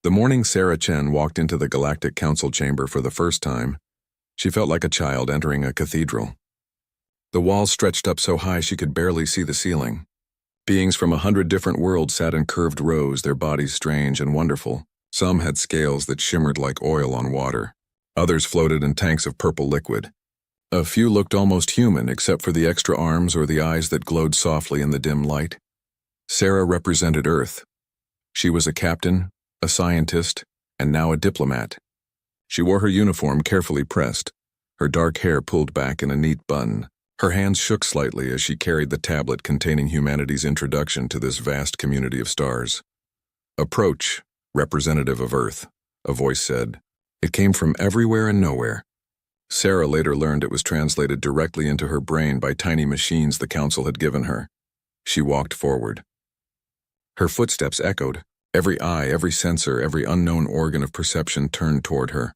The morning Sarah Chen walked into the Galactic Council chamber for the first time, she felt like a child entering a cathedral. The walls stretched up so high she could barely see the ceiling. Beings from 100 different worlds sat in curved rows, their bodies strange and wonderful. Some had scales that shimmered like oil on water. Others floated in tanks of purple liquid. A few looked almost human, except for the extra arms or the eyes that glowed softly in the dim light. Sarah represented Earth. She was a captain, a scientist, and now a diplomat. She wore her uniform carefully pressed, her dark hair pulled back in a neat bun. Her hands shook slightly as she carried the tablet containing humanity's introduction to this vast community of stars. "Approach, representative of Earth," a voice said. It came from everywhere and nowhere. Sarah later learned it was translated directly into her brain by tiny machines the Council had given her. She walked forward. Her footsteps echoed. Every eye, every sensor, every unknown organ of perception turned toward her.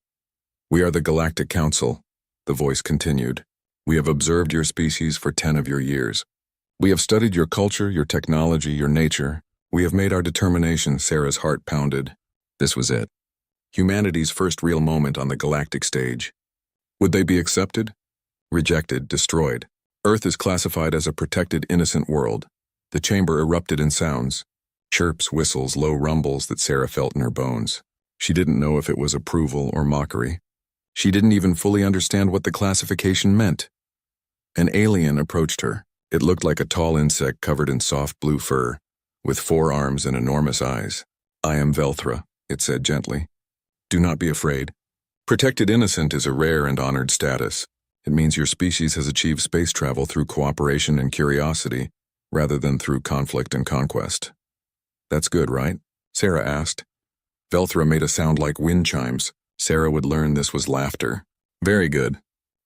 "We are the Galactic Council," the voice continued. "We have observed your species for 10 of your years. We have studied your culture, your technology, your nature. We have made our determination." Sarah's heart pounded. This was it. Humanity's first real moment on the galactic stage. Would they be accepted? Rejected, destroyed. Earth is classified as a protected, innocent world. The chamber erupted in sounds. Chirps, whistles, low rumbles that Sarah felt in her bones. She didn't know if it was approval or mockery. She didn't even fully understand what the classification meant. An alien approached her. It looked like a tall insect covered in soft blue fur, with 4 arms and enormous eyes. "I am Velthra," it said gently. "Do not be afraid. Protected innocent is a rare and honored status. It means your species has achieved space travel through cooperation and curiosity, rather than through conflict and conquest." "That's good, right?" Sarah asked. Velthra made a sound like wind chimes. Sarah would learn this was laughter. "Very good.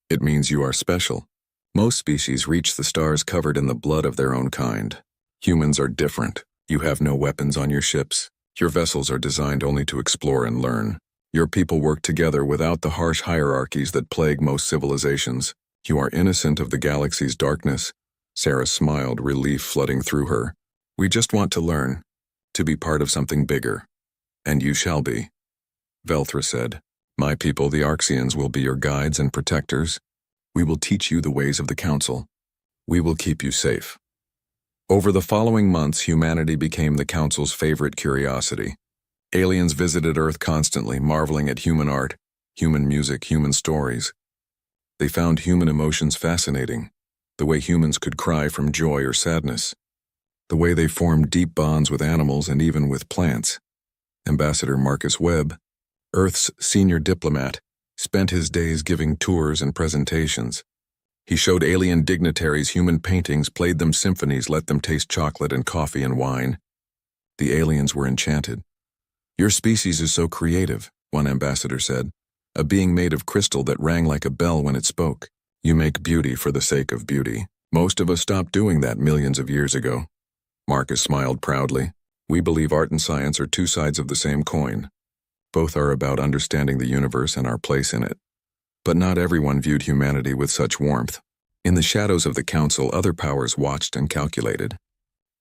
It means you are special. Most species reach the stars covered in the blood of their own kind. Humans are different. You have no weapons on your ships. Your vessels are designed only to explore and learn. Your people work together without the harsh hierarchies that plague most civilizations. You are innocent of the galaxy's darkness." Sarah smiled, relief flooding through her. "We just want to learn, to be part of something bigger. And you shall be." Velthra said, "My people, the Arxians, will be your guides and protectors. We will teach you the ways of the Council. We will keep you safe." Over the following months, humanity became the Council's favorite curiosity. Aliens visited Earth constantly, marveling at human art, human music, human stories. They found human emotions fascinating, the way humans could cry from joy or sadness, the way they formed deep bonds with animals and even with plants. Ambassador Marcus Webb, Earth's senior diplomat, spent his days giving tours and presentations. He showed alien dignitaries human paintings, played them symphonies, let them taste chocolate and coffee and wine. The aliens were enchanted. "Your species is so creative," one ambassador said, "a being made of crystal that rang like a bell when it spoke. You make beauty for the sake of beauty. Most of us stopped doing that millions of years ago." Marcus smiled proudly. "We believe art and science are 2 sides of the same coin. Both are about understanding the universe and our place in it." But not everyone viewed humanity with such warmth. In the shadows of the Council, other powers watched and calculated.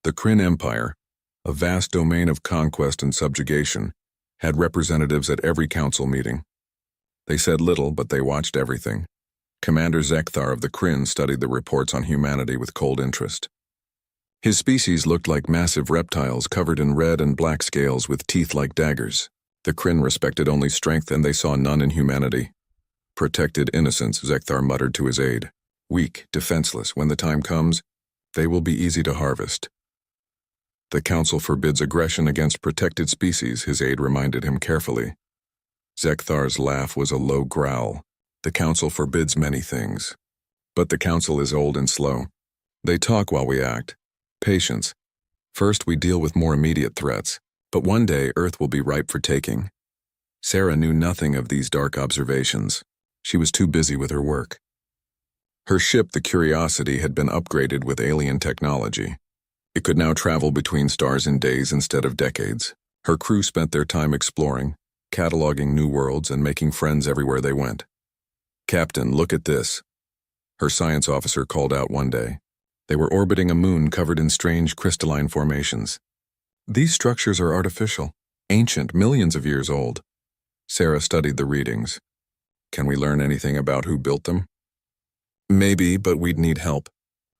The Kryn Empire, a vast domain of conquest and subjugation, had representatives at every council meeting. They said little, but they watched everything. Commander Zekthar of the Kryn studied the reports on humanity with cold interest. His species looked like massive reptiles covered in red and black scales with teeth like daggers. The Kryn respected only strength, and they saw none in humanity. "Protected innocence," Zekthar muttered to his aide. "Weak, defenseless. When the time comes, they will be easy to harvest." "The Council forbids aggression against protected species," his aide reminded him carefully. Zekthar's laugh was a low growl. "The Council forbids many things. But the Council is old and slow. They talk while we act. Patience. First we deal with more immediate threats, but one day Earth will be ripe for taking." Sarah knew nothing of these dark observations. She was too busy with her work. Her ship, the Curiosity, had been upgraded with alien technology. It could now travel between stars in days instead of decades. Her crew spent their time exploring, cataloging new worlds, and making friends everywhere they went. "Captain, look at this," her science officer called out one day. They were orbiting a moon covered in strange crystalline formations. "These structures are artificial," Ancient, millions of years old. Sarah studied the readings. Can we learn anything about who built them? Maybe, but we'd need help.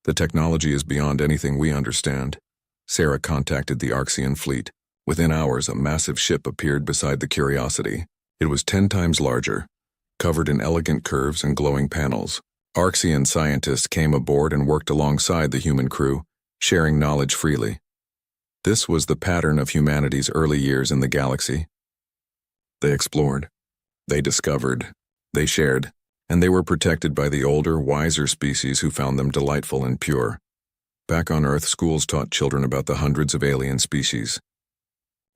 The technology is beyond anything we understand. Sarah contacted the Arxian fleet. Within hours, a massive ship appeared beside the Curiosity. It was 10 times larger, covered in elegant curves and glowing panels. Arxian scientists came aboard and worked alongside the human crew, sharing knowledge freely. This was the pattern of humanity's early years in the galaxy. They explored, they discovered, they shared, and they were protected by the older, wiser species who found them delightful and pure. Back on Earth, schools taught children about the hundreds of alien species.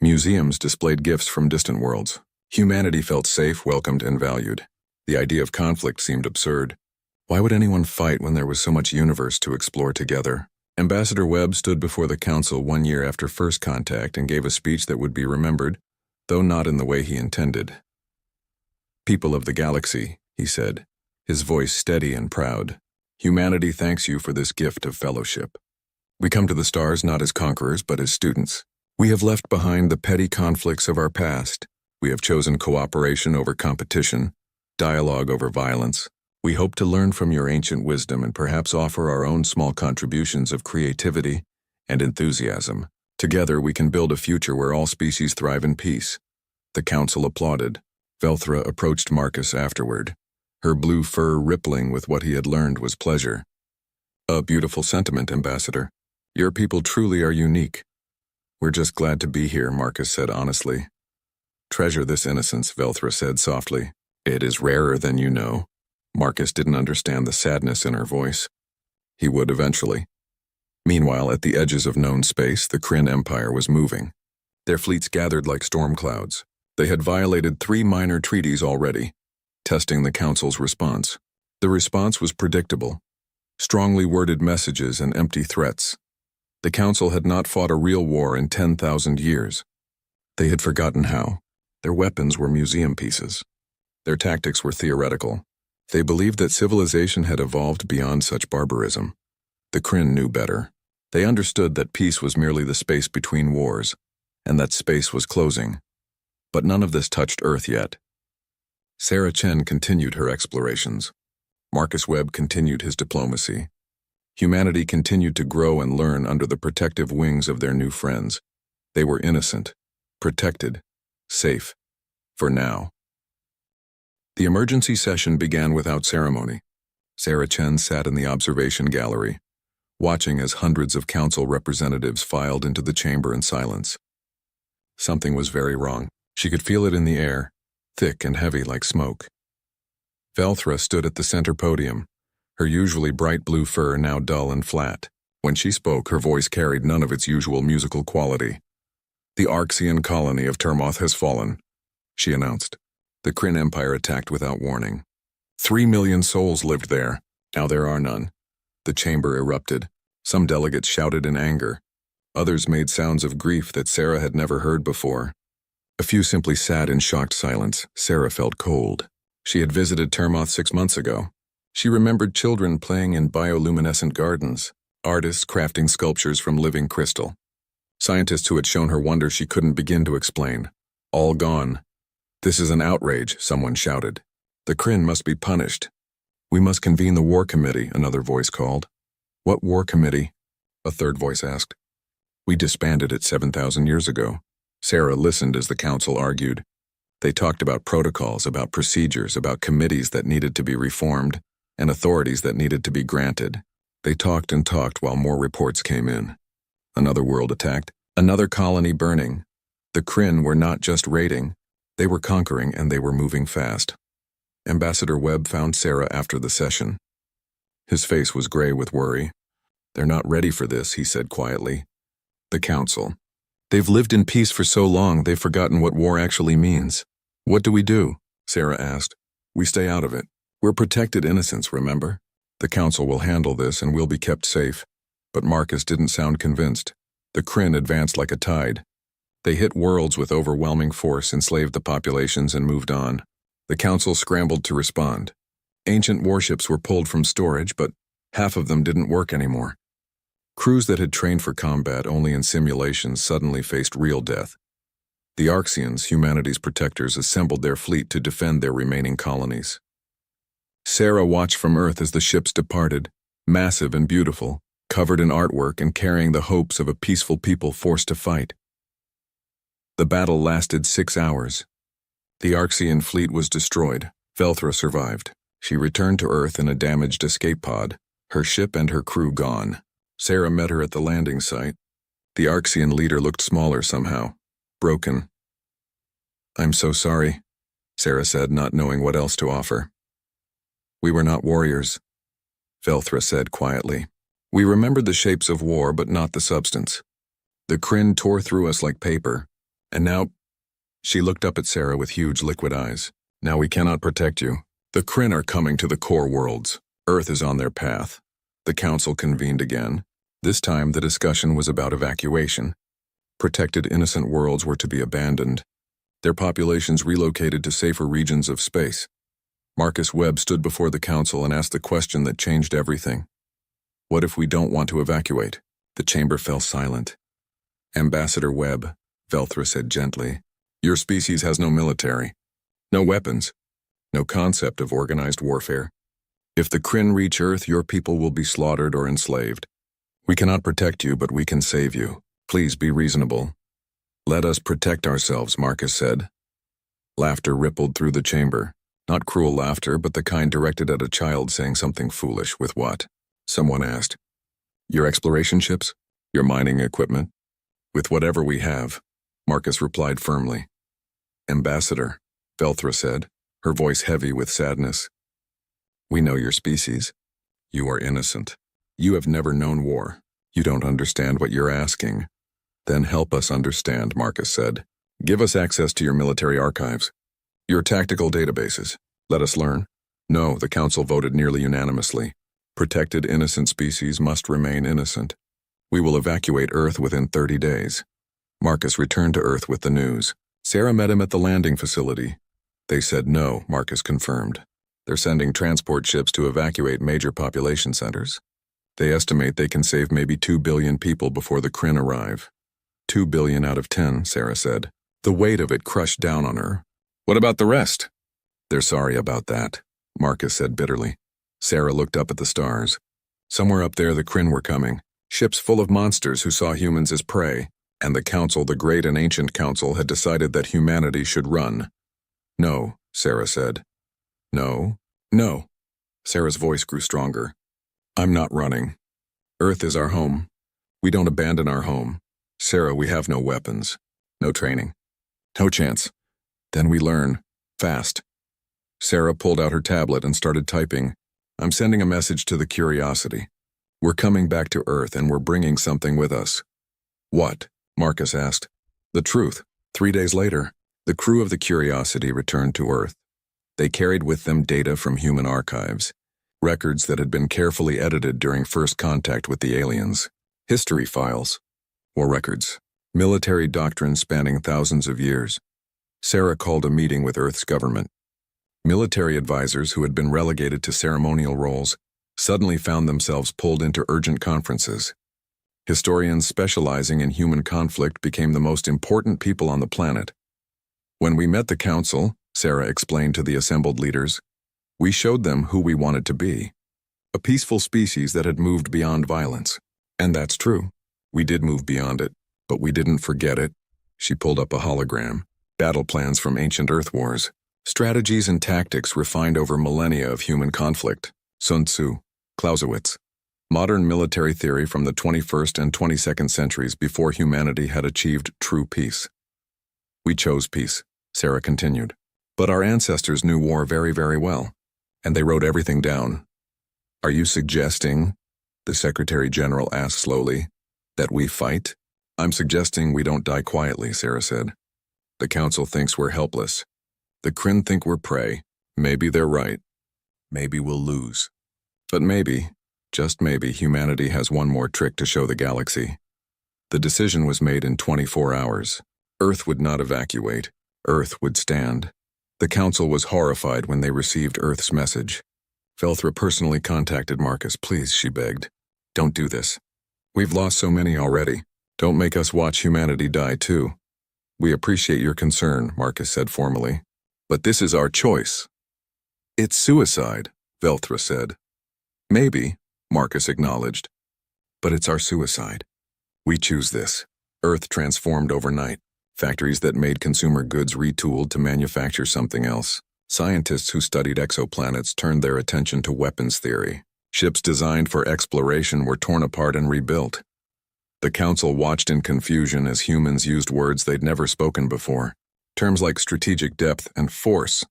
Museums displayed gifts from distant worlds. Humanity felt safe, welcomed, and valued. The idea of conflict seemed absurd. Why would anyone fight when there was so much universe to explore together? Ambassador Webb stood before the Council 1 year after first contact and gave a speech that would be remembered, though not in the way he intended. "People of the galaxy," he said, his voice steady and proud, "humanity thanks you for this gift of fellowship. We come to the stars not as conquerors but as students. We have left behind the petty conflicts of our past. We have chosen cooperation over competition, dialogue over violence. We hope to learn from your ancient wisdom and perhaps offer our own small contributions of creativity and enthusiasm. Together we can build a future where all species thrive in peace." The Council applauded. Velthra approached Marcus afterward. Her blue fur rippling with what he had learned was pleasure. "A beautiful sentiment, Ambassador. Your people truly are unique." "We're just glad to be here," Marcus said honestly. "Treasure this innocence," Velthra said softly. "It is rarer than you know." Marcus didn't understand the sadness in her voice. He would eventually. Meanwhile, at the edges of known space, the Kryn Empire was moving. Their fleets gathered like storm clouds. They had violated 3 minor treaties already, testing the Council's response. The response was predictable. Strongly worded messages and empty threats. The Council had not fought a real war in 10,000 years. They had forgotten how. Their weapons were museum pieces. Their tactics were theoretical. They believed that civilization had evolved beyond such barbarism. The Kryn knew better. They understood that peace was merely the space between wars, and that space was closing. But none of this touched Earth yet. Sarah Chen continued her explorations. Marcus Webb continued his diplomacy. Humanity continued to grow and learn under the protective wings of their new friends. They were innocent, protected, safe, for now. The emergency session began without ceremony. Sarah Chen sat in the observation gallery, watching as hundreds of council representatives filed into the chamber in silence. Something was very wrong. She could feel it in the air, thick and heavy like smoke. Velthra stood at the center podium, her usually bright blue fur now dull and flat. When she spoke, her voice carried none of its usual musical quality. "The Arxian colony of Termoth has fallen," she announced. The Kryn Empire attacked without warning. 3 million souls lived there. Now there are none. The chamber erupted. Some delegates shouted in anger. Others made sounds of grief that Sarah had never heard before. A few simply sat in shocked silence. Sarah felt cold. She had visited Termoth 6 months ago. She remembered children playing in bioluminescent gardens, artists crafting sculptures from living crystal. Scientists who had shown her wonder she couldn't begin to explain. All gone. "This is an outrage," someone shouted. "The Kryn must be punished." "We must convene the war committee," another voice called. "What war committee?" a third voice asked. "We disbanded it 7,000 years ago." Sarah listened as the council argued. They talked about protocols, about procedures, about committees that needed to be reformed, and authorities that needed to be granted. They talked and talked while more reports came in. Another world attacked, another colony burning. The Kryn were not just raiding, they were conquering, and they were moving fast. Ambassador Webb found Sarah after the session. His face was gray with worry. "They're not ready for this," he said quietly. "The council. They've lived in peace for so long, they've forgotten what war actually means." "What do we do?" Sarah asked. "We stay out of it. We're protected innocents, remember? The council will handle this and we'll be kept safe." But Marcus didn't sound convinced. The Kryn advanced like a tide. They hit worlds with overwhelming force, enslaved the populations, and moved on. The council scrambled to respond. Ancient warships were pulled from storage, but half of them didn't work anymore. Crews that had trained for combat only in simulations suddenly faced real death. The Arxians, humanity's protectors, assembled their fleet to defend their remaining colonies. Sarah watched from Earth as the ships departed, massive and beautiful, covered in artwork and carrying the hopes of a peaceful people forced to fight. The battle lasted 6 hours. The Arxian fleet was destroyed. Velthra survived. She returned to Earth in a damaged escape pod, her ship and her crew gone. Sarah met her at the landing site. The Arxian leader looked smaller somehow, broken. "I'm so sorry," Sarah said, not knowing what else to offer. "We were not warriors," Velthra said quietly. "We remembered the shapes of war, but not the substance. The Kryn tore through us like paper, and now—" She looked up at Sarah with huge liquid eyes. "Now we cannot protect you. The Kryn are coming to the core worlds. Earth is on their path." The council convened again. This time the discussion was about evacuation. Protected innocent worlds were to be abandoned, their populations relocated to safer regions of space. Marcus Webb stood before the council and asked the question that changed everything. "What if we don't want to evacuate?" The chamber fell silent. "Ambassador Webb," Velthra said gently, "your species has no military, no weapons, no concept of organized warfare. If the Kryn reach Earth, your people will be slaughtered or enslaved. We cannot protect you, but we can save you. Please be reasonable." "Let us protect ourselves," Marcus said. Laughter rippled through the chamber. Not cruel laughter, but the kind directed at a child saying something foolish. "With what?" someone asked. "Your exploration ships? Your mining equipment?" "With whatever we have," Marcus replied firmly. "Ambassador," Velthra said, her voice heavy with sadness. "We know your species. You are innocent. You have never known war. You don't understand what you're asking." "Then help us understand," Marcus said. "Give us access to your military archives, your tactical databases. Let us learn." No, the council voted nearly unanimously. Protected innocent species must remain innocent. "We will evacuate Earth within 30 days. Marcus returned to Earth with the news. Sarah met him at the landing facility. They said no, Marcus confirmed. They're sending transport ships to evacuate major population centers. They estimate they can save maybe 2 billion people before the Kryn arrive. 2 billion out of 10, Sarah said. The weight of it crushed down on her. "What about the rest?" "They're sorry about that," Marcus said bitterly. Sarah looked up at the stars. Somewhere up there the Kryn were coming, ships full of monsters who saw humans as prey, and the council, the great and ancient council, had decided that humanity should run. "No," Sarah said. "No, no." Sarah's voice grew stronger. "I'm not running. Earth is our home. We don't abandon our home. Sarah, we have no weapons, no training, no chance. Then we learn, fast." Sarah pulled out her tablet and started typing. "I'm sending a message to the Curiosity. We're coming back to Earth and we're bringing something with us." "What?" Marcus asked. "The truth." 3 days later, the crew of the Curiosity returned to Earth. They carried with them data from human archives, records that had been carefully edited during first contact with the aliens, history files, war records, military doctrines spanning thousands of years. Sarah called a meeting with Earth's government. Military advisors who had been relegated to ceremonial roles suddenly found themselves pulled into urgent conferences. Historians specializing in human conflict became the most important people on the planet. "When we met the council," Sarah explained to the assembled leaders, "we showed them who we wanted to be. A peaceful species that had moved beyond violence. And that's true. We did move beyond it, but we didn't forget it." She pulled up a hologram. Battle plans from ancient Earth wars. Strategies and tactics refined over millennia of human conflict. Sun Tzu, Clausewitz. Modern military theory from the 21st and 22nd centuries before humanity had achieved true peace. "We chose peace," Sarah continued. "But our ancestors knew war very, very well, and they wrote everything down." "Are you suggesting," the Secretary General asked slowly, "that we fight?" "I'm suggesting we don't die quietly," Sarah said. "The Council thinks we're helpless. The Kryn think we're prey. Maybe they're right. Maybe we'll lose. But maybe, just maybe, humanity has one more trick to show the galaxy." The decision was made in 24 hours. Earth would not evacuate. Earth would stand. The Council was horrified when they received Earth's message. Velthra personally contacted Marcus. "Please," she begged. "Don't do this. We've lost so many already. Don't make us watch humanity die too." We appreciate your concern, Marcus said formally. But this is our choice. It's suicide, Velthra said. Maybe, Marcus acknowledged. But it's our suicide. We choose this. Earth transformed overnight. Factories that made consumer goods retooled to manufacture something else. Scientists who studied exoplanets turned their attention to weapons theory. Ships designed for exploration were torn apart and rebuilt. The council watched in confusion as humans used words they'd never spoken before. Terms like strategic depth and force,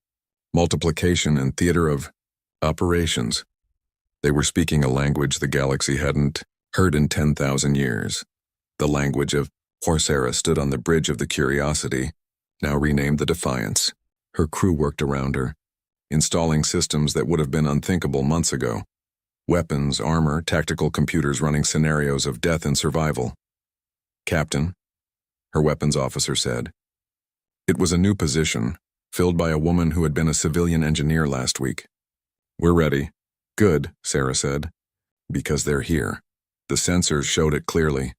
multiplication and theater of operations. They were speaking a language the galaxy hadn't heard in 10,000 years. The language of Sarah stood on the bridge of the Curiosity, now renamed the Defiance. Her crew worked around her, installing systems that would have been unthinkable months ago. Weapons, armor, tactical computers running scenarios of death and survival. Captain, her weapons officer said. It was a new position, filled by a woman who had been a civilian engineer last week. We're ready. Good, Sarah said. Because they're here. The sensors showed it clearly.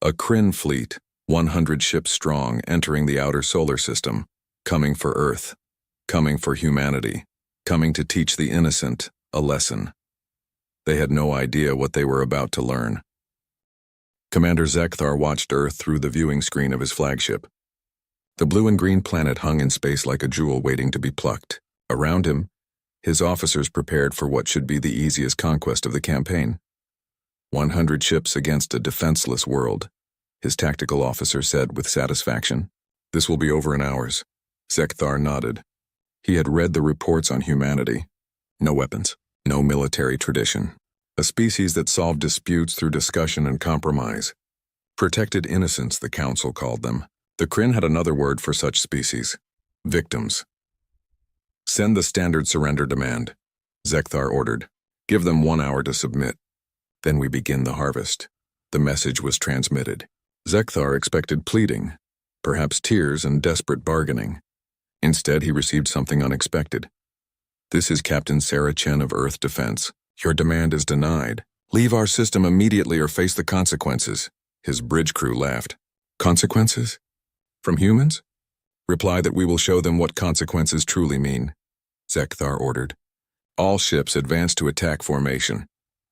A Kryn fleet, 100 ships strong, entering the outer solar system, coming for Earth, coming for humanity, coming to teach the innocent a lesson. They had no idea what they were about to learn. Commander Zekthar watched Earth through the viewing screen of his flagship. The blue and green planet hung in space like a jewel waiting to be plucked. Around him, his officers prepared for what should be the easiest conquest of the campaign. 100 ships against a defenseless world, his tactical officer said with satisfaction. This will be over in hours. Zekthar nodded. He had read the reports on humanity. No weapons, no military tradition. A species that solved disputes through discussion and compromise. Protected innocence, the council called them. The Kryn had another word for such species. Victims. Send the standard surrender demand, Zekthar ordered. Give them 1 hour to submit. Then we begin the harvest. The message was transmitted. Zekthar expected pleading, perhaps tears and desperate bargaining. Instead, he received something unexpected. This is Captain Sarah Chen of Earth Defense. Your demand is denied. Leave our system immediately or face the consequences. His bridge crew laughed. Consequences? From humans? Reply that we will show them what consequences truly mean, Zekthar ordered. All ships advanced to attack formation.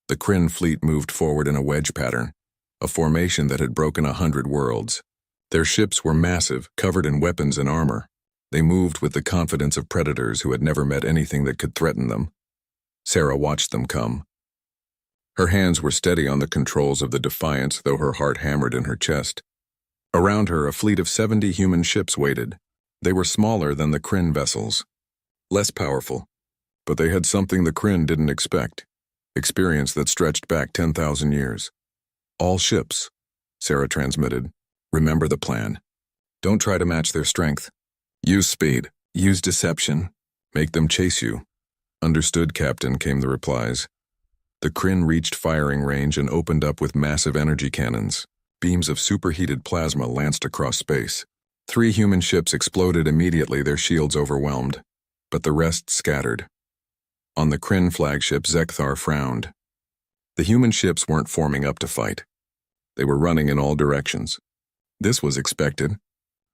The Kryn fleet moved forward in a wedge pattern, a formation that had broken 100 worlds. Their ships were massive, covered in weapons and armor. They moved with the confidence of predators who had never met anything that could threaten them. Sarah watched them come. Her hands were steady on the controls of the Defiance, though her heart hammered in her chest. Around her, a fleet of 70 human ships waited. They were smaller than the Kryn vessels, less powerful, but they had something the Kryn didn't expect, experience that stretched back 10,000 years. All ships, Sarah transmitted. Remember the plan. Don't try to match their strength. Use speed, use deception, make them chase you. Understood, Captain, came the replies. The Kryn reached firing range and opened up with massive energy cannons. Beams of superheated plasma lanced across space. 3 human ships exploded immediately, their shields overwhelmed, but the rest scattered. On the Kryn flagship, Zekthar frowned. The human ships weren't forming up to fight. They were running in all directions. This was expected.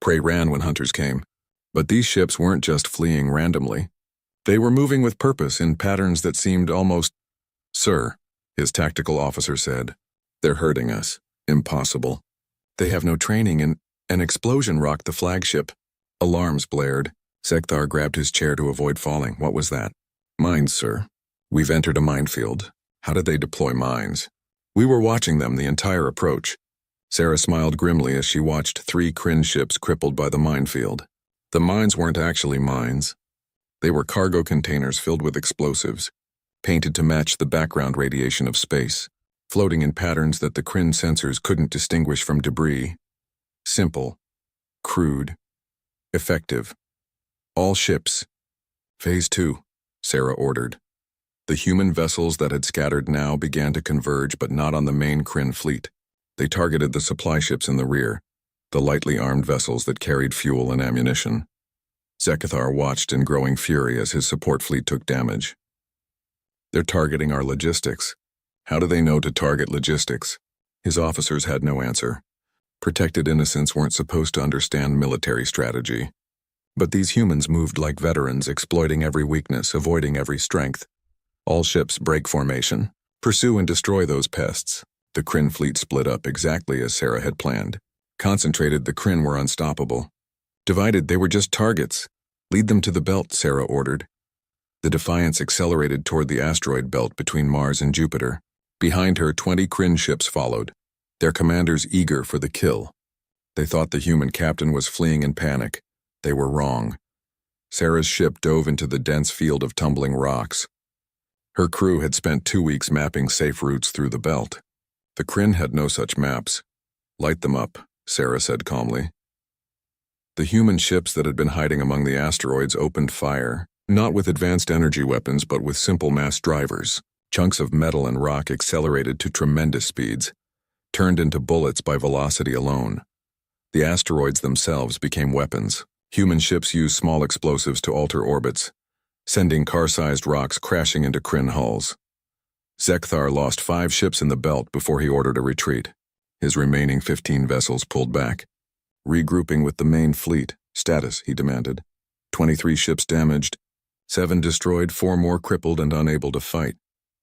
Prey ran when hunters came. But these ships weren't just fleeing randomly. They were moving with purpose in patterns that seemed almost... Sir, his tactical officer said, they're hurting us. Impossible. They have no training and an explosion rocked the flagship. Alarms blared. Zekthar grabbed his chair to avoid falling. What was that? Mines, sir. We've entered a minefield. How did they deploy mines? We were watching them the entire approach. Sarah smiled grimly as she watched 3 Kryn ships crippled by the minefield. The mines weren't actually mines. They were cargo containers filled with explosives, painted to match the background radiation of space, floating in patterns that the Kryn sensors couldn't distinguish from debris. Simple, crude, effective. All ships. Phase 2, Sarah ordered. The human vessels that had scattered now began to converge, but not on the main Kryn fleet. They targeted the supply ships in the rear, the lightly armed vessels that carried fuel and ammunition. Zekthar watched in growing fury as his support fleet took damage. They're targeting our logistics. How do they know to target logistics? His officers had no answer. Protected innocents weren't supposed to understand military strategy. But these humans moved like veterans, exploiting every weakness, avoiding every strength. All ships break formation. Pursue and destroy those pests. The Kryn fleet split up exactly as Sarah had planned. Concentrated, the Kryn were unstoppable. Divided, they were just targets. Lead them to the belt, Sarah ordered. The Defiance accelerated toward the asteroid belt between Mars and Jupiter. Behind her, 20 Kryn ships followed, their commanders eager for the kill. They thought the human captain was fleeing in panic. They were wrong. Sarah's ship dove into the dense field of tumbling rocks. Her crew had spent 2 weeks mapping safe routes through the belt. The Kryn had no such maps. Light them up, Sarah said calmly. The human ships that had been hiding among the asteroids opened fire, not with advanced energy weapons but with simple mass drivers. Chunks of metal and rock accelerated to tremendous speeds, turned into bullets by velocity alone. The asteroids themselves became weapons. Human ships used small explosives to alter orbits, sending car-sized rocks crashing into Kryn hulls. Zekthar lost 5 ships in the belt before he ordered a retreat. His remaining 15 vessels pulled back. Regrouping with the main fleet. Status, he demanded. 23 ships damaged, 7 destroyed, 4 more crippled and unable to fight,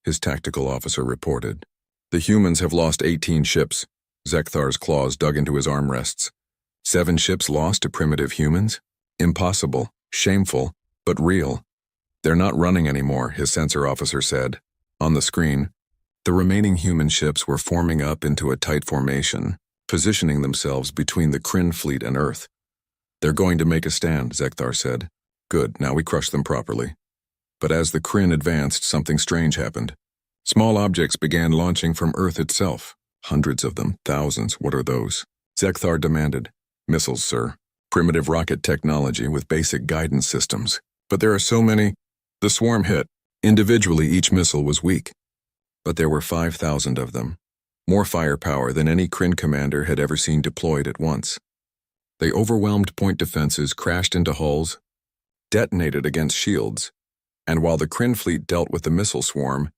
his tactical officer reported. The humans have lost 18 ships. Zekthar's claws dug into his armrests. 7 ships lost to primitive humans? Impossible, shameful, but real. They're not running anymore, his sensor officer said. On the screen, the remaining human ships were forming up into a tight formation, positioning themselves between the Kryn fleet and Earth. They're going to make a stand, Zekthar said. Good, now we crush them properly. But as the Kryn advanced, something strange happened. Small objects began launching from Earth itself. Hundreds of them, thousands, what are those? Zekthar demanded. Missiles, sir. Primitive rocket technology with basic guidance systems. But there are so many. The swarm hit. Individually, each missile was weak. But there were 5,000 of them. More firepower than any Kryn commander had ever seen deployed at once. They overwhelmed point defenses, crashed into hulls, detonated against shields, and while the Kryn fleet dealt with the missile swarm,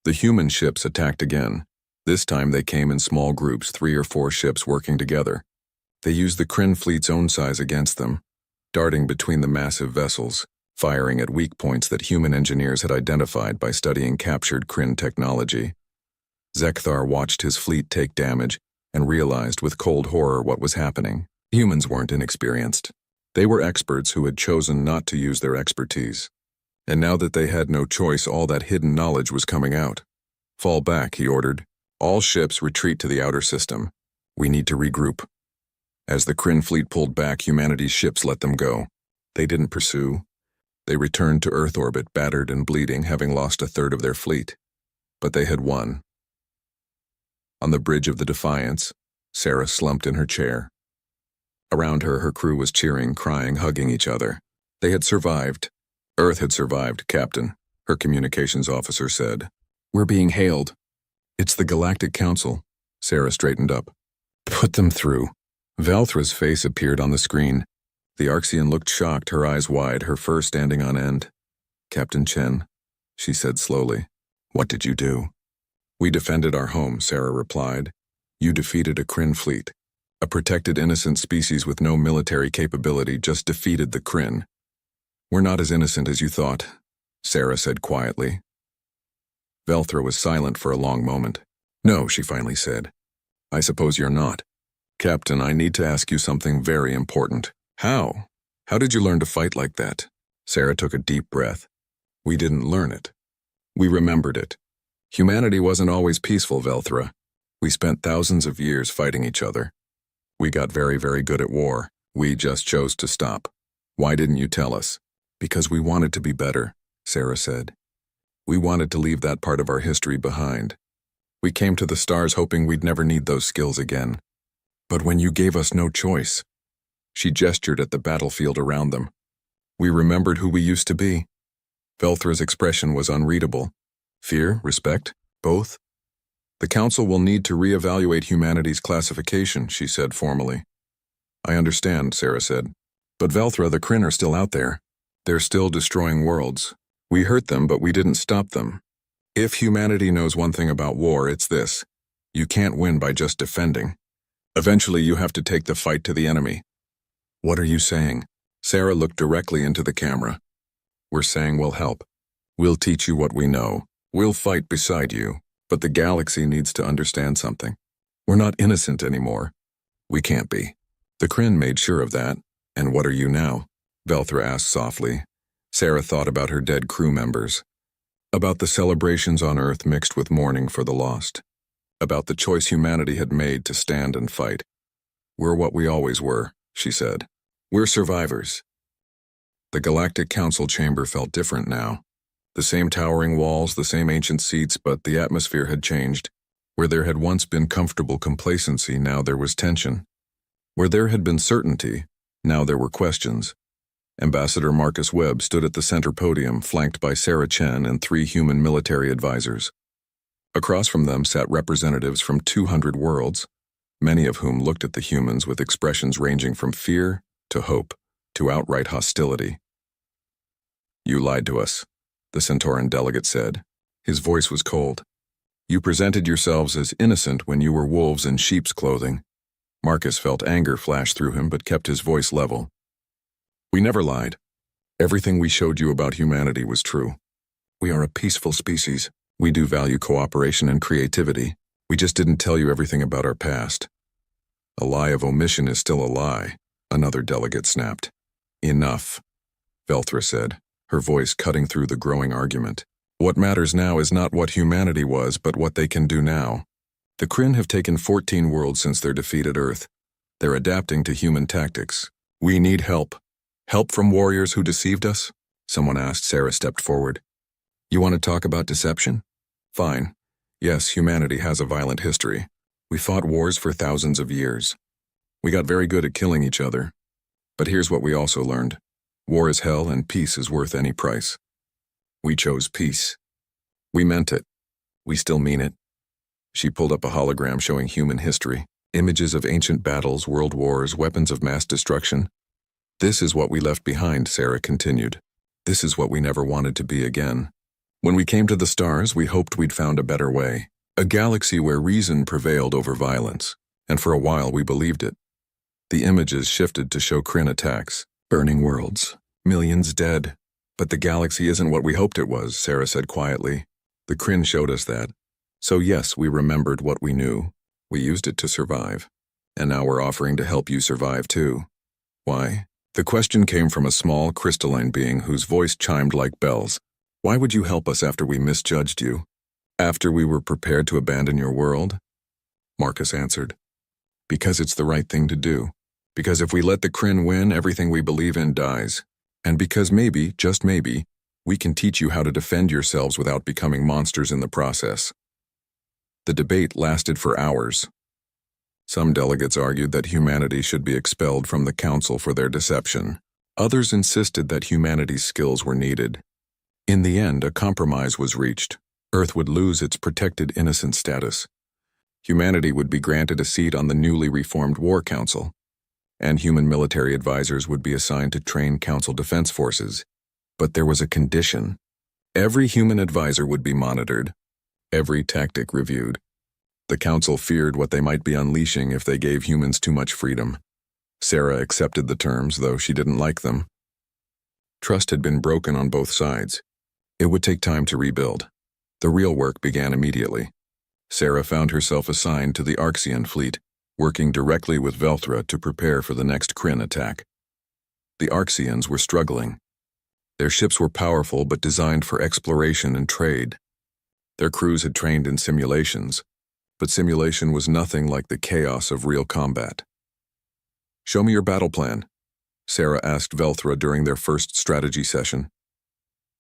the human ships attacked again. This time they came in small groups, 3 or 4 ships working together. They used the Kryn fleet's own size against them, darting between the massive vessels, firing at weak points that human engineers had identified by studying captured Kryn technology. Zekthar watched his fleet take damage and realized with cold horror what was happening. Humans weren't inexperienced. They were experts who had chosen not to use their expertise. And now that they had no choice, all that hidden knowledge was coming out. Fall back, he ordered. All ships retreat to the outer system. We need to regroup. As the Kryn fleet pulled back, humanity's ships let them go. They didn't pursue. They returned to Earth orbit, battered and bleeding, having lost 1/3 of their fleet. But they had won. On the bridge of the Defiance, Sarah slumped in her chair. Around her, her crew was cheering, crying, hugging each other. They had survived. Earth had survived, Captain, her communications officer said. We're being hailed. It's the Galactic Council. Sarah straightened up. Put them through. Velthra's face appeared on the screen. The Arxian looked shocked, her eyes wide, her fur standing on end. Captain Chen, she said slowly. What did you do? We defended our home, Sarah replied. You defeated a Kryn fleet. A protected innocent species with no military capability just defeated the Kryn. We're not as innocent as you thought, Sarah said quietly. Velthra was silent for a long moment. No, she finally said. I suppose you're not. Captain, I need to ask you something very important. How? How did you learn to fight like that? Sarah took a deep breath. We didn't learn it. We remembered it. Humanity wasn't always peaceful, Velthra. We spent thousands of years fighting each other. We got very, very good at war. We just chose to stop. Why didn't you tell us? Because we wanted to be better, Sarah said. We wanted to leave that part of our history behind. We came to the stars hoping we'd never need those skills again. But when you gave us no choice, she gestured at the battlefield around them. We remembered who we used to be. Velthra's expression was unreadable. Fear, respect, both? The Council will need to reevaluate humanity's classification, she said formally. I understand, Sarah said. But Velthra, the Kryn are still out there. They're still destroying worlds. We hurt them, but we didn't stop them. If humanity knows one thing about war, it's this. You can't win by just defending. Eventually, you have to take the fight to the enemy. What are you saying? Sarah looked directly into the camera. We're saying we'll help. We'll teach you what we know. We'll fight beside you. But the galaxy needs to understand something. We're not innocent anymore. We can't be. The Kryn made sure of that. And what are you now? Velthra asked softly. Sarah thought about her dead crew members. About the celebrations on Earth mixed with mourning for the lost. About the choice humanity had made to stand and fight. We're what we always were, she said. We're survivors. The Galactic Council chamber felt different now. The same towering walls, the same ancient seats, but the atmosphere had changed. Where there had once been comfortable complacency, now there was tension. Where there had been certainty, now there were questions. Ambassador Marcus Webb stood at the center podium, flanked by Sarah Chen and 3 human military advisors. Across from them sat representatives from 200 worlds, many of whom looked at the humans with expressions ranging from fear to hope to outright hostility. You lied to us, the Centauran delegate said. His voice was cold. You presented yourselves as innocent when you were wolves in sheep's clothing. Marcus felt anger flash through him but kept his voice level. We never lied. Everything we showed you about humanity was true. We are a peaceful species. We do value cooperation and creativity. We just didn't tell you everything about our past. A lie of omission is still a lie, another delegate snapped. Enough, Velthra said, her voice cutting through the growing argument. What matters now is not what humanity was, but what they can do now. The Kryn have taken 14 worlds since their defeat at Earth. They're adapting to human tactics. We need help. Help from warriors who deceived us? Someone asked. Sarah stepped forward. You want to talk about deception? Fine. Yes, humanity has a violent history. We fought wars for thousands of years. We got very good at killing each other. But here's what we also learned. War is hell and peace is worth any price. We chose peace. We meant it. We still mean it. She pulled up a hologram showing human history, images of ancient battles, world wars, weapons of mass destruction. This is what we left behind, Sarah continued. This is what we never wanted to be again. When we came to the stars, we hoped we'd found a better way, a galaxy where reason prevailed over violence, and for a while we believed it. The images shifted to show Kryn attacks, burning worlds, millions dead. But the galaxy isn't what we hoped it was, Sarah said quietly. The Kryn showed us that. So yes, we remembered what we knew. We used it to survive. And now we're offering to help you survive too. Why? The question came from a small, crystalline being whose voice chimed like bells. Why would you help us after we misjudged you? After we were prepared to abandon your world? Marcus answered. Because it's the right thing to do. Because if we let the Kryn win, everything we believe in dies. And because maybe, just maybe, we can teach you how to defend yourselves without becoming monsters in the process. The debate lasted for hours. Some delegates argued that humanity should be expelled from the council for their deception. Others insisted that humanity's skills were needed. In the end, a compromise was reached. Earth would lose its protected innocent status. Humanity would be granted a seat on the newly reformed War Council, and human military advisors would be assigned to train council defense forces. But there was a condition. Every human advisor would be monitored, every tactic reviewed. The council feared what they might be unleashing if they gave humans too much freedom. Sarah accepted the terms, though she didn't like them. Trust had been broken on both sides. It would take time to rebuild. The real work began immediately. Sarah found herself assigned to the Arxian fleet, working directly with Velthra to prepare for the next Kryn attack. The Arxians were struggling. Their ships were powerful but designed for exploration and trade. Their crews had trained in simulations, but simulation was nothing like the chaos of real combat. Show me your battle plan, Sarah asked Velthra during their first strategy session.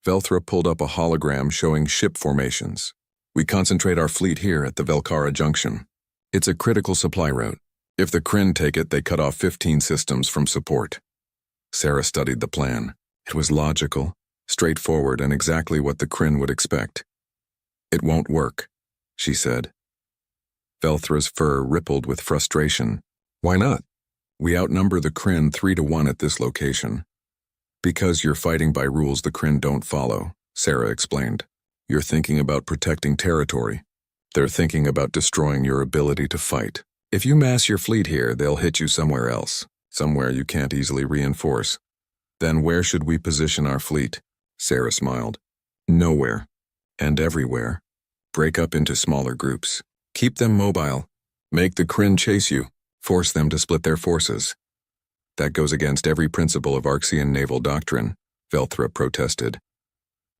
Velthra pulled up a hologram showing ship formations. We concentrate our fleet here at the Velkara Junction. It's a critical supply route. If the Kryn take it, they cut off 15 systems from support. Sarah studied the plan. It was logical, straightforward, and exactly what the Kryn would expect. It won't work, she said. Velthra's fur rippled with frustration. Why not? We outnumber the Kryn 3-1 at this location. Because you're fighting by rules the Kryn don't follow, Sarah explained. You're thinking about protecting territory. They're thinking about destroying your ability to fight. If you mass your fleet here, they'll hit you somewhere else, somewhere you can't easily reinforce. Then where should we position our fleet? Sarah smiled. Nowhere. And everywhere. Break up into smaller groups. Keep them mobile. Make the Kryn chase you. Force them to split their forces. That goes against every principle of Arxian naval doctrine, Velthra protested.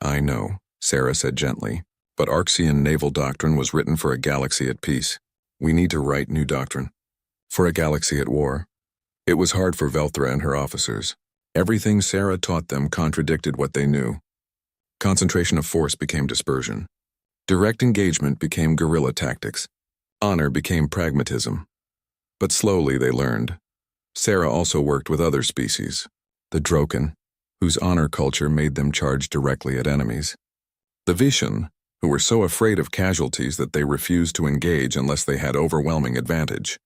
I know, Sarah said gently, but Arxian naval doctrine was written for a galaxy at peace. We need to write new doctrine. For a galaxy at war. It was hard for Velthra and her officers. Everything Sarah taught them contradicted what they knew. Concentration of force became dispersion. Direct engagement became guerrilla tactics. Honor became pragmatism. But slowly they learned. Sarah also worked with other species, the Droken, whose honor culture made them charge directly at enemies. The Vishan, who were so afraid of casualties that they refused to engage unless they had overwhelming advantage.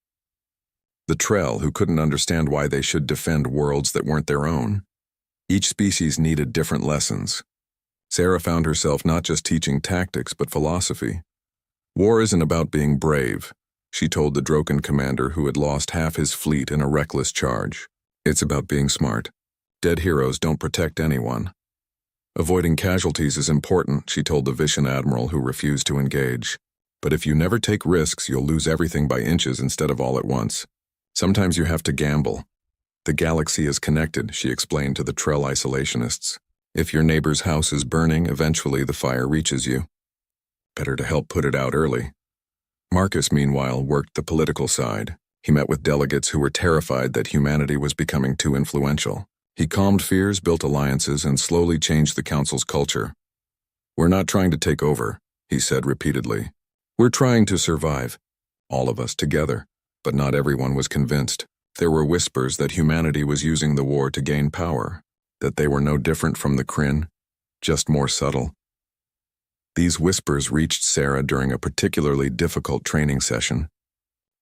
The Trell, who couldn't understand why they should defend worlds that weren't their own. Each species needed different lessons. Sarah found herself not just teaching tactics but philosophy. War isn't about being brave, she told the Droken commander who had lost half his fleet in a reckless charge. It's about being smart. Dead heroes don't protect anyone. Avoiding casualties is important, she told the Vishan admiral who refused to engage. But if you never take risks, you'll lose everything by inches instead of all at once. Sometimes you have to gamble. The galaxy is connected, she explained to the Trell isolationists. If your neighbor's house is burning, eventually the fire reaches you. Better to help put it out early. Marcus, meanwhile, worked the political side. He met with delegates who were terrified that humanity was becoming too influential. He calmed fears, built alliances, and slowly changed the council's culture. We're not trying to take over, he said repeatedly. We're trying to survive. All of us together. But not everyone was convinced. There were whispers that humanity was using the war to gain power, that they were no different from the Kryn, just more subtle. These whispers reached Sarah during a particularly difficult training session.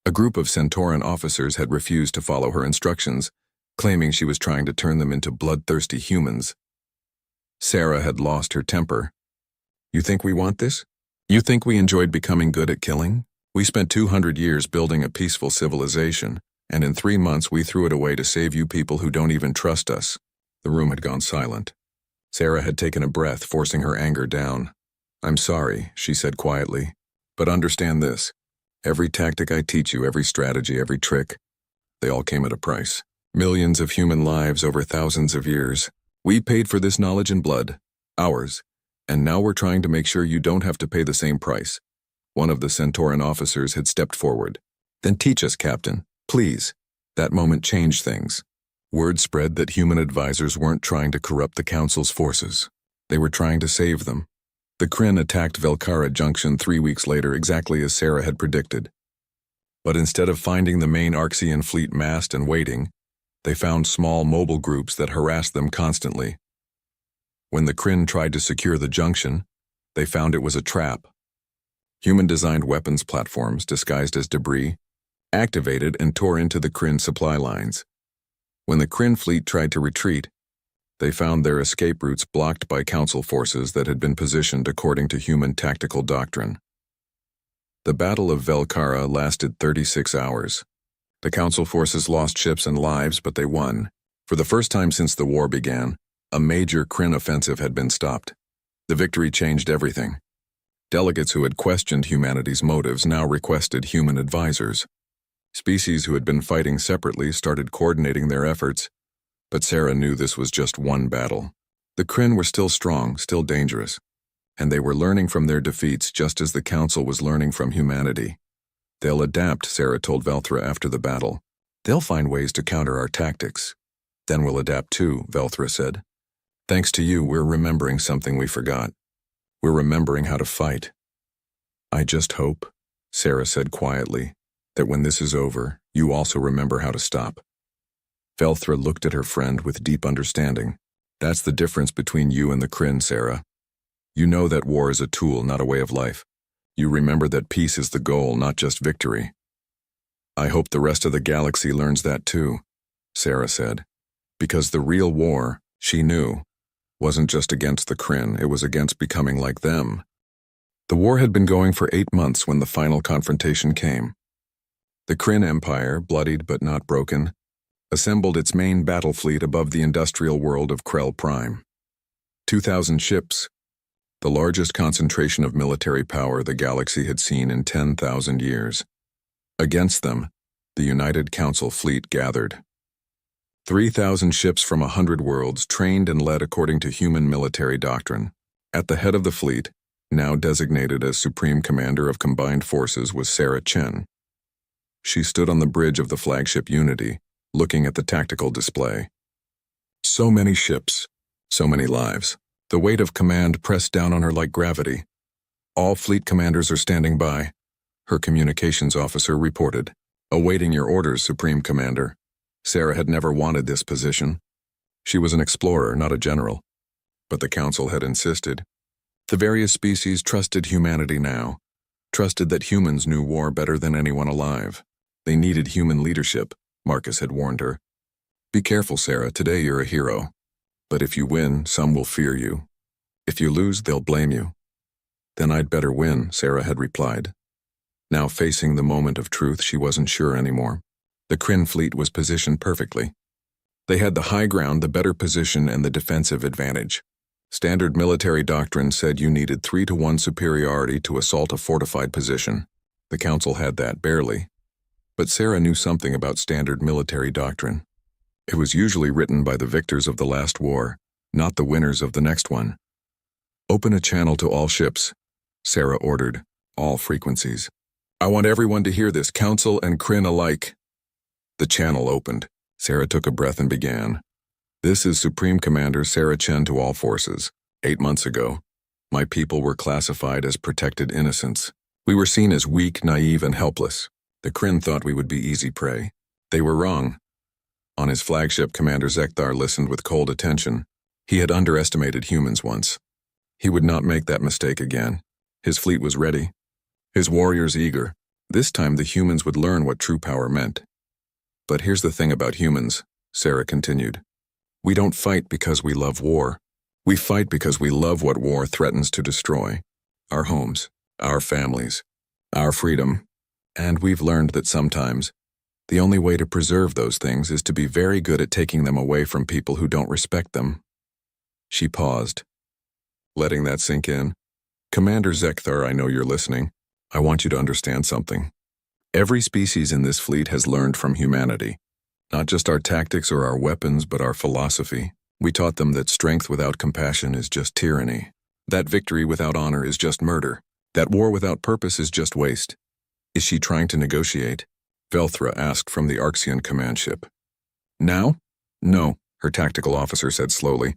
A group of Centauran officers had refused to follow her instructions, claiming she was trying to turn them into bloodthirsty humans. Sarah had lost her temper. You think we want this? You think we enjoyed becoming good at killing? We spent 200 years building a peaceful civilization, and in 3 months we threw it away to save you people who don't even trust us. The room had gone silent. Sarah had taken a breath, forcing her anger down. I'm sorry, she said quietly, but understand this. Every tactic I teach you, every strategy, every trick, they all came at a price. Millions of human lives over thousands of years. We paid for this knowledge in blood, ours, and now we're trying to make sure you don't have to pay the same price. One of the Centauran officers had stepped forward. Then teach us, Captain, please. That moment changed things. Word spread that human advisors weren't trying to corrupt the Council's forces. They were trying to save them. The Kryn attacked Velkhara Junction 3 weeks later exactly as Sarah had predicted. But instead of finding the main Arxian fleet massed and waiting, they found small mobile groups that harassed them constantly. When the Kryn tried to secure the junction, they found it was a trap. Human-designed weapons platforms, disguised as debris, activated and tore into the Kryn supply lines. When the Kryn fleet tried to retreat, they found their escape routes blocked by Council forces that had been positioned according to human tactical doctrine. The Battle of Velkhara lasted 36 hours. The Council forces lost ships and lives, but they won. For the first time since the war began, a major Kryn offensive had been stopped. The victory changed everything. Delegates who had questioned humanity's motives now requested human advisors. Species who had been fighting separately started coordinating their efforts, but Sarah knew this was just one battle. The Kryn were still strong, still dangerous, and they were learning from their defeats just as the Council was learning from humanity. They'll adapt, Sarah told Velthra after the battle. They'll find ways to counter our tactics. Then we'll adapt too, Velthra said. Thanks to you, we're remembering something we forgot. We're remembering how to fight. I just hope, Sarah said quietly, that when this is over, you also remember how to stop. Velthra looked at her friend with deep understanding. That's the difference between you and the Kryn, Sarah. You know that war is a tool, not a way of life. You remember that peace is the goal, not just victory. I hope the rest of the galaxy learns that too, Sarah said. Because the real war, she knew, wasn't just against the Kryn, it was against becoming like them. The war had been going for 8 months when the final confrontation came. The Kryn Empire, bloodied but not broken, assembled its main battle fleet above the industrial world of Krell Prime. 2,000 ships, the largest concentration of military power the galaxy had seen in 10,000 years. Against them, the United Council fleet gathered. 3,000 ships from 100 worlds, trained and led according to human military doctrine. At the head of the fleet, now designated as Supreme Commander of Combined Forces, was Sarah Chen. She stood on the bridge of the flagship Unity, looking at the tactical display. So many ships, so many lives. The weight of command pressed down on her like gravity. All fleet commanders are standing by, her communications officer reported. Awaiting your orders, Supreme Commander. Sarah had never wanted this position. She was an explorer, not a general. But the Council had insisted. The various species trusted humanity now, trusted that humans knew war better than anyone alive. They needed human leadership, Marcus had warned her. Be careful, Sarah, today you're a hero. But if you win, some will fear you. If you lose, they'll blame you. Then I'd better win, Sarah had replied. Now facing the moment of truth, she wasn't sure anymore. The Kryn fleet was positioned perfectly. They had the high ground, the better position, and the defensive advantage. Standard military doctrine said you needed 3-to-1 superiority to assault a fortified position. The Council had that, barely. But Sarah knew something about standard military doctrine. It was usually written by the victors of the last war, not the winners of the next one. Open a channel to all ships, Sarah ordered, all frequencies. I want everyone to hear this, Council and Kryn alike. The channel opened. Sarah took a breath and began. This is Supreme Commander Sarah Chen to all forces. 8 months ago, my people were classified as protected innocents. We were seen as weak, naive, and helpless. The Kryn thought we would be easy prey. They were wrong. On his flagship, Commander Zekthar listened with cold attention. He had underestimated humans once. He would not make that mistake again. His fleet was ready. His warriors eager. This time the humans would learn what true power meant. But here's the thing about humans, Sarah continued. We don't fight because we love war. We fight because we love what war threatens to destroy. Our homes, our families, our freedom. And we've learned that sometimes the only way to preserve those things is to be very good at taking them away from people who don't respect them. She paused, letting that sink in. Commander Zekthar, I know you're listening. I want you to understand something. Every species in this fleet has learned from humanity. Not just our tactics or our weapons, but our philosophy. We taught them that strength without compassion is just tyranny. That victory without honor is just murder. That war without purpose is just waste. Is she trying to negotiate? Velthra asked from the Arxian command ship. Now? No, her tactical officer said slowly.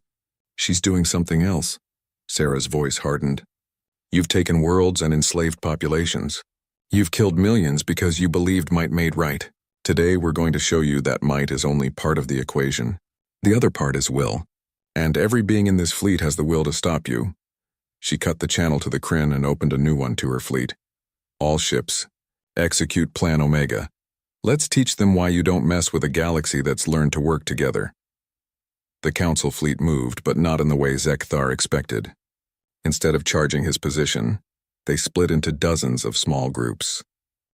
She's doing something else. Sarah's voice hardened. You've taken worlds and enslaved populations. You've killed millions because you believed might made right. Today we're going to show you that might is only part of the equation. The other part is will. And every being in this fleet has the will to stop you. She cut the channel to the Kryn and opened a new one to her fleet. All ships, execute Plan Omega. Let's teach them why you don't mess with a galaxy that's learned to work together. The Council fleet moved, but not in the way Zekthar expected. Instead of charging his position, they split into dozens of small groups.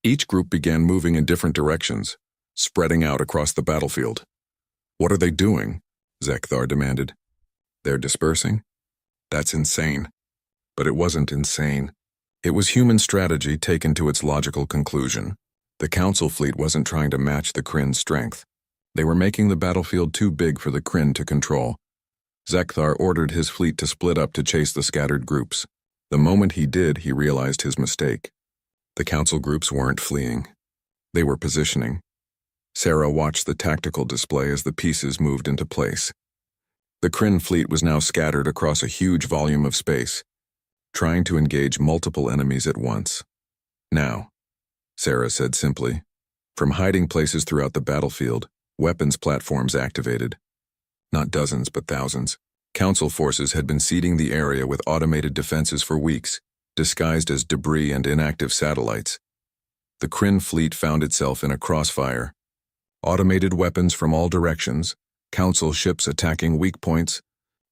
Each group began moving in different directions, spreading out across the battlefield. What are they doing? Zekthar demanded. They're dispersing? That's insane. But it wasn't insane. It was human strategy taken to its logical conclusion. The Council fleet wasn't trying to match the Kryn's strength. They were making the battlefield too big for the Kryn to control. Zekthar ordered his fleet to split up to chase the scattered groups. The moment he did, he realized his mistake. The Council groups weren't fleeing. They were positioning. Sarah watched the tactical display as the pieces moved into place. The Kryn fleet was now scattered across a huge volume of space, trying to engage multiple enemies at once. Now, Sarah said simply. From hiding places throughout the battlefield, weapons platforms activated. Not dozens, but thousands. Council forces had been seeding the area with automated defenses for weeks, disguised as debris and inactive satellites. The Kryn fleet found itself in a crossfire. Automated weapons from all directions, Council ships attacking weak points,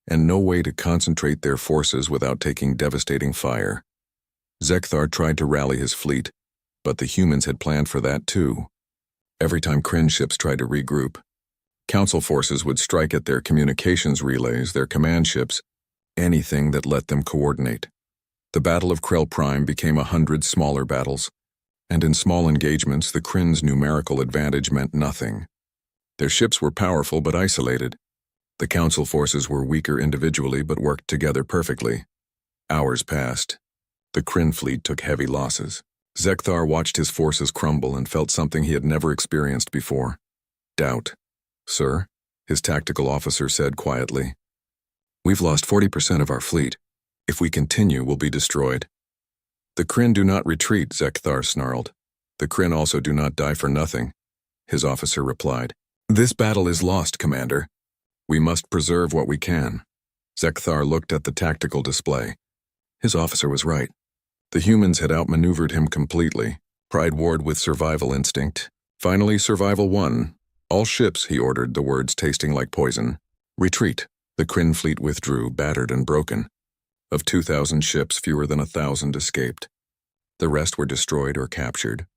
and no way to concentrate their forces without taking devastating fire. Zekthar tried to rally his fleet, But the humans had planned for that too. Every time Kryn ships tried to regroup, Council forces would strike at their communications relays, their command ships, anything that let them coordinate. The Battle of Krell Prime became 100 smaller battles, and in small engagements, the Kryn's numerical advantage meant nothing. Their ships were powerful but isolated. The Council forces were weaker individually but worked together perfectly. Hours passed. The Kryn fleet took heavy losses. Zekthar watched his forces crumble and felt something he had never experienced before. Doubt. "Sir," his tactical officer said quietly, "we've lost 40% of our fleet. If we continue, we'll be destroyed." "The Kryn do not retreat," Zekthar snarled. "The Kryn also do not die for nothing," his officer replied. "This battle is lost, Commander. We must preserve what we can." Zekthar looked at the tactical display. His officer was right. The humans had outmaneuvered him completely. Pride warred with survival instinct. Finally, survival won. "All ships," he ordered, the words tasting like poison. "Retreat." The Kryn fleet withdrew, battered and broken. Of 2,000 ships, fewer than 1,000 escaped. The rest were destroyed or captured.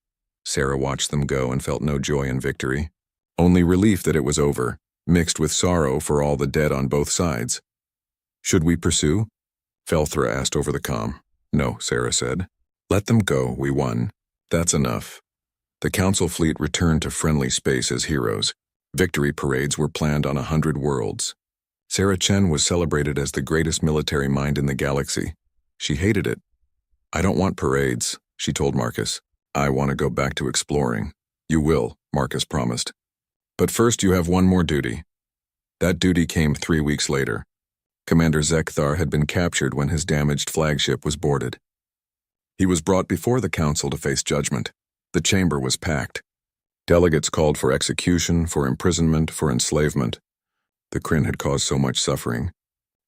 Sarah watched them go and felt no joy in victory. Only relief that it was over, mixed with sorrow for all the dead on both sides. "Should we pursue?" Felthra asked over the comm. "No," Sarah said. "Let them go, we won. That's enough." The Council fleet returned to friendly space as heroes. Victory parades were planned on 100 worlds. Sarah Chen was celebrated as the greatest military mind in the galaxy. She hated it. "I don't want parades," she told Marcus. "I want to go back to exploring." "You will," Marcus promised. "But first you have one more duty." That duty came 3 weeks later. Commander Zekthar had been captured when his damaged flagship was boarded. He was brought before the Council to face judgment. The chamber was packed. Delegates called for execution, for imprisonment, for enslavement. The Kryn had caused so much suffering.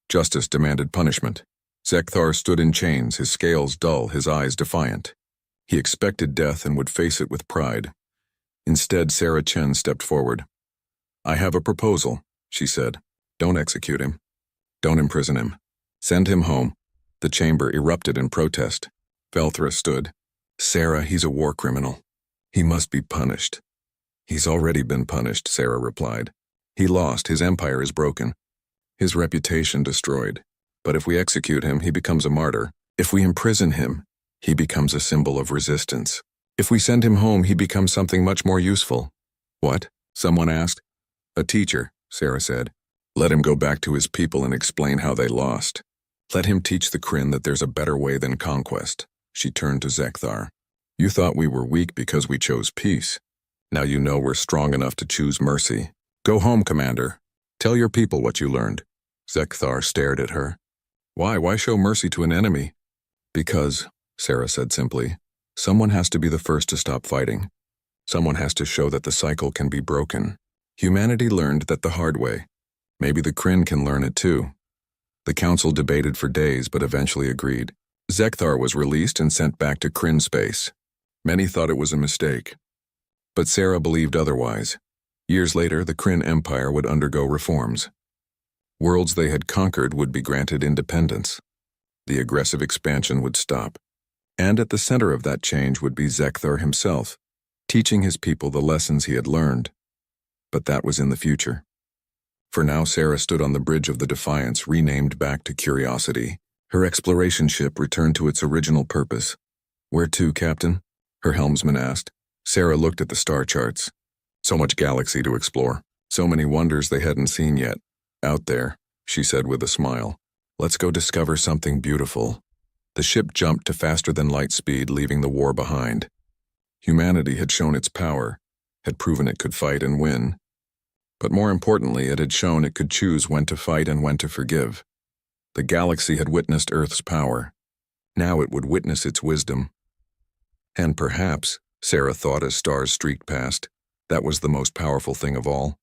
Justice demanded punishment. Zekthar stood in chains, his scales dull, his eyes defiant. He expected death and would face it with pride. Instead, Sarah Chen stepped forward. "I have a proposal," she said. "Don't execute him. Don't imprison him. Send him home." The chamber erupted in protest. Felthra stood. "Sarah, he's a war criminal. He must be punished." "He's already been punished," Sarah replied. "He lost, his empire is broken. His reputation destroyed. But if we execute him, he becomes a martyr. If we imprison him, he becomes a symbol of resistance. If we send him home, he becomes something much more useful." "What?" someone asked. "A teacher," Sarah said. "Let him go back to his people and explain how they lost. Let him teach the Kryn that there's a better way than conquest." She turned to Zekthar. "You thought we were weak because we chose peace. Now you know we're strong enough to choose mercy. Go home, Commander. Tell your people what you learned." Zekthar stared at her. "Why? Why show mercy to an enemy?" "Because," Sarah said simply, "someone has to be the first to stop fighting. Someone has to show that the cycle can be broken. Humanity learned that the hard way. Maybe the Kryn can learn it too." The Council debated for days but eventually agreed. Zekthar was released and sent back to Kryn space. Many thought it was a mistake. But Sarah believed otherwise. Years later, the Kryn Empire would undergo reforms. Worlds they had conquered would be granted independence. The aggressive expansion would stop. And at the center of that change would be Zekthar himself, teaching his people the lessons he had learned. But that was in the future. For now, Sarah stood on the bridge of the Defiance, renamed back to Curiosity. Her exploration ship returned to its original purpose. "Where to, Captain?" her helmsman asked. Sarah looked at the star charts. So much galaxy to explore. So many wonders they hadn't seen yet. "Out there," she said with a smile. "Let's go discover something beautiful." The ship jumped to faster-than-light speed, leaving the war behind. Humanity had shown its power, had proven it could fight and win. But more importantly, it had shown it could choose when to fight and when to forgive. The galaxy had witnessed Earth's power. Now it would witness its wisdom. And perhaps, Sarah thought as stars streaked past, that was the most powerful thing of all.